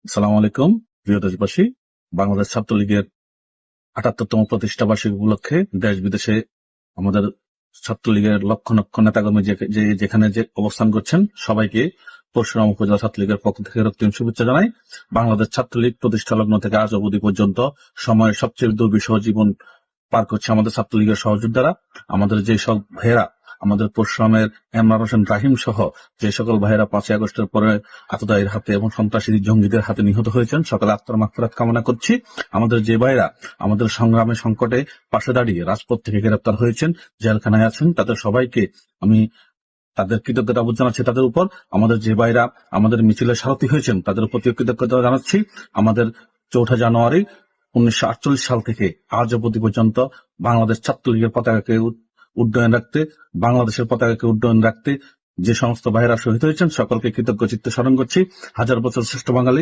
আসসালামু আলাইকুম প্রিয় দেশবাসী। বাংলাদেশ ছাত্রলীগের ৭৮তম প্রতিষ্ঠা বার্ষিকী উপলক্ষে দেশ বিদেশে আমাদের ছাত্রলীগের লক্ষ লক্ষ নেতাকর্মী যেখানে যে অবস্থান করছেন সবাইকে পরশুরাম উপজেলা ছাত্রলীগের পক্ষ থেকে রক্তিম শুভেচ্ছা জানাই। বাংলাদেশ ছাত্রলীগ প্রতিষ্ঠা লগ্ন থেকে আজ অবধি পর্যন্ত সময়ের সবচেয়ে দুর্বিষহ জীবন পার করছে আমাদের ছাত্রলীগের সহযোদ্ধারা। আমাদের যে সব ভাইয়েরা, আমাদের পরশুরামের এমরান হোসেন রাহিম সহ যে সকল ভাইয়েরা ৫ই আগস্টের পরে আততায়ীর হাতে এবং সন্ত্রাসী জঙ্গিদের হাতে নিহত হয়েছেন, সকালে আত্মার মাগফিরাত কামনা করছি। আমাদের যে ভাইয়েরা আমাদের সংগ্রামের সংকটে পাশে দাঁড়িয়ে রাজপথ থেকে গ্রেপ্তার হয়েছেন, জেলখানায় আছেন, তাদের সবাইকে আমি তাদের কৃতজ্ঞতা জানাচ্ছি। তাদের উপর আমাদের যে ভাইরা আমাদের মিছিলের সারথী হয়েছেন তাদের প্রতি কৃতজ্ঞতা জানাচ্ছি। আমাদের ৪ঠা জানুয়ারি ১৯৪৮ সাল থেকে আজ অবধি পর্যন্ত বাংলাদেশ ছাত্রলীগের পতাকাকে উড্ডয়ন রাখতে, বাংলাদেশের পতাকাকে উড্ডয়ন রাখতে যে সমস্ত ভাইয়েরা শহীদ হয়েছেন সকলকে কৃতজ্ঞ চিত্তে স্মরণ করছি। হাজার বছর শ্রেষ্ঠ বাঙালি